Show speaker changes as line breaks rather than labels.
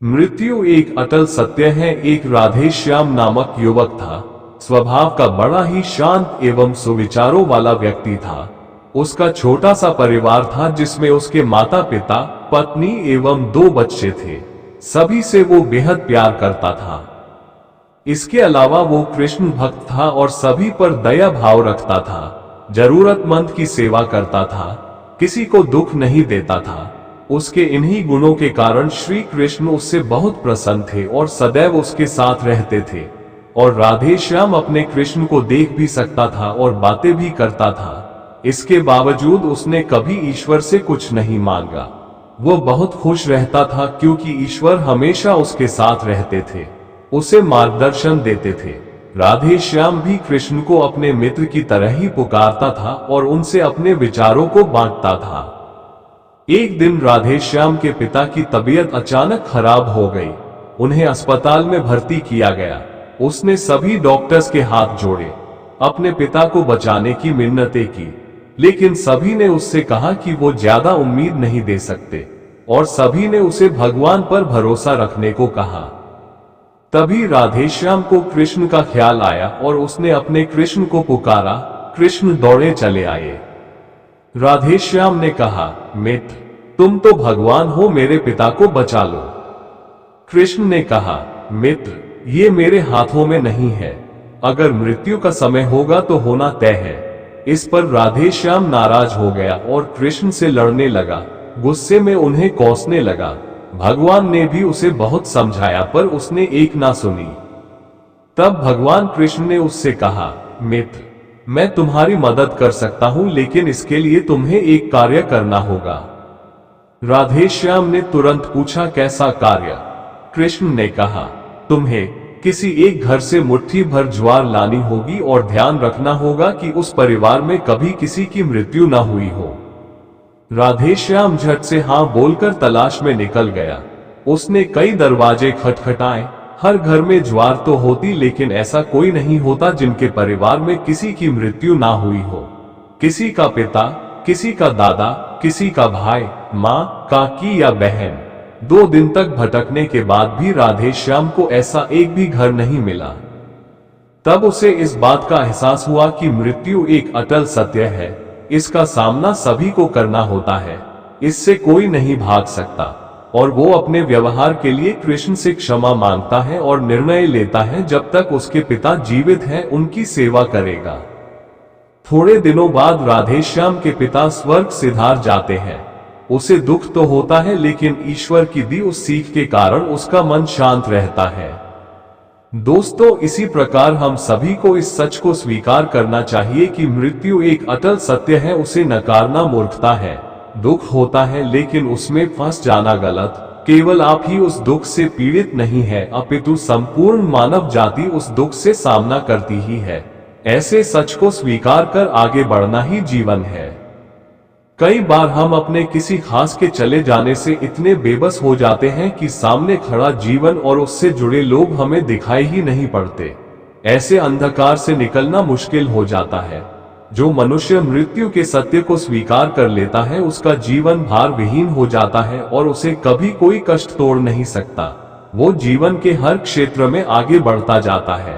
मृत्यु एक अटल सत्य है। एक राधेश्याम नामक युवक था। स्वभाव का बड़ा ही शांत एवं सुविचारों वाला व्यक्ति था। उसका छोटा सा परिवार था जिसमें उसके माता पिता, पत्नी एवं 2 बच्चे थे। सभी से वो बेहद प्यार करता था। इसके अलावा वो कृष्ण भक्त था और सभी पर दया भाव रखता था। जरूरतमंद की सेवा करता था, किसी को दुख नहीं देता था। उसके इन्हीं गुणों के कारण श्री कृष्ण उससे बहुत प्रसन्न थे और सदैव उसके साथ रहते थे। और राधेश्याम अपने कृष्ण को देख भी सकता था और बातें भी करता था। इसके बावजूद उसने कभी ईश्वर से कुछ नहीं मांगा। वो बहुत खुश रहता था क्योंकि ईश्वर हमेशा उसके साथ रहते थे, उसे मार्गदर्शन देते थे। राधेश्याम भी कृष्ण को अपने मित्र की तरह ही पुकारता था और उनसे अपने विचारों को बांटता था। एक दिन राधेश्याम के पिता की तबीयत अचानक खराब हो गई। उन्हें अस्पताल में भर्ती किया गया। उसने सभी डॉक्टर्स के हाथ जोड़े, अपने पिता को बचाने की मिन्नतें की, लेकिन सभी ने उससे कहा कि वो ज्यादा उम्मीद नहीं दे सकते और सभी ने उसे भगवान पर भरोसा रखने को कहा। तभी राधेश्याम को कृष्ण का ख्याल आया और उसने अपने कृष्ण को पुकारा। कृष्ण दौड़े चले आए। राधेश्याम ने कहा, मित्र, तुम तो भगवान हो, मेरे पिता को बचा लो। कृष्ण ने कहा, मित्र, ये मेरे हाथों में नहीं है। अगर मृत्यु का समय होगा तो होना तय है। इस पर राधेश्याम नाराज हो गया और कृष्ण से लड़ने लगा। गुस्से में उन्हें कोसने लगा। भगवान ने भी उसे बहुत समझाया पर उसने एक ना सुनी। तब भगवान कृष्ण ने उससे कहा, मित्र, मैं तुम्हारी मदद कर सकता हूं, लेकिन इसके लिए तुम्हें एक कार्य करना होगा। राधेश्याम ने तुरंत पूछा, कैसा कार्य? कृष्ण ने कहा, तुम्हें किसी एक घर से मुट्ठी भर ज्वार लानी होगी और ध्यान रखना होगा कि उस परिवार में कभी किसी की मृत्यु न हुई हो। राधेश्याम झट से हां बोलकर तलाश में निकल गया। उसने कई दरवाजे खटखटाए। हर घर में ज्वार तो होती, लेकिन ऐसा कोई नहीं होता जिनके परिवार में किसी की मृत्यु ना हुई हो। किसी का पिता, किसी का दादा, किसी का भाई, माँ, काकी या बहन। 2 दिन तक भटकने के बाद भी राधेश्याम को ऐसा एक भी घर नहीं मिला। तब उसे इस बात का एहसास हुआ कि मृत्यु एक अटल सत्य है। इसका सामना सभी को करना होता है, इससे कोई नहीं भाग सकता। और वो अपने व्यवहार के लिए कृष्ण से क्षमा मांगता है और निर्णय लेता है जब तक उसके पिता जीवित हैं उनकी सेवा करेगा। थोड़े दिनों बाद राधेश्याम के पिता स्वर्ग सिधार जाते हैं। उसे दुख तो होता है, लेकिन ईश्वर की दी उस सीख के कारण उसका मन शांत रहता है। दोस्तों, इसी प्रकार हम सभी को इस सच को स्वीकार करना चाहिए कि मृत्यु एक अटल सत्य है। उसे नकारना मूर्खता है। दुख होता है, लेकिन उसमें फंस जाना गलत। केवल आप ही उस दुख से पीड़ित नहीं है, अपितु संपूर्ण मानव जाति उस दुख से सामना करती ही है। ऐसे सच को स्वीकार कर आगे बढ़ना ही जीवन है। कई बार हम अपने किसी खास के चले जाने से इतने बेबस हो जाते हैं कि सामने खड़ा जीवन और उससे जुड़े लोग हमें दिखाई ही नहीं पड़ते। ऐसे अंधकार से निकलना मुश्किल हो जाता है। जो मनुष्य मृत्यु के सत्य को स्वीकार कर लेता है, उसका जीवन भार विहीन हो जाता है और उसे कभी कोई कष्ट तोड़ नहीं सकता। वो जीवन के हर क्षेत्र में आगे बढ़ता जाता है।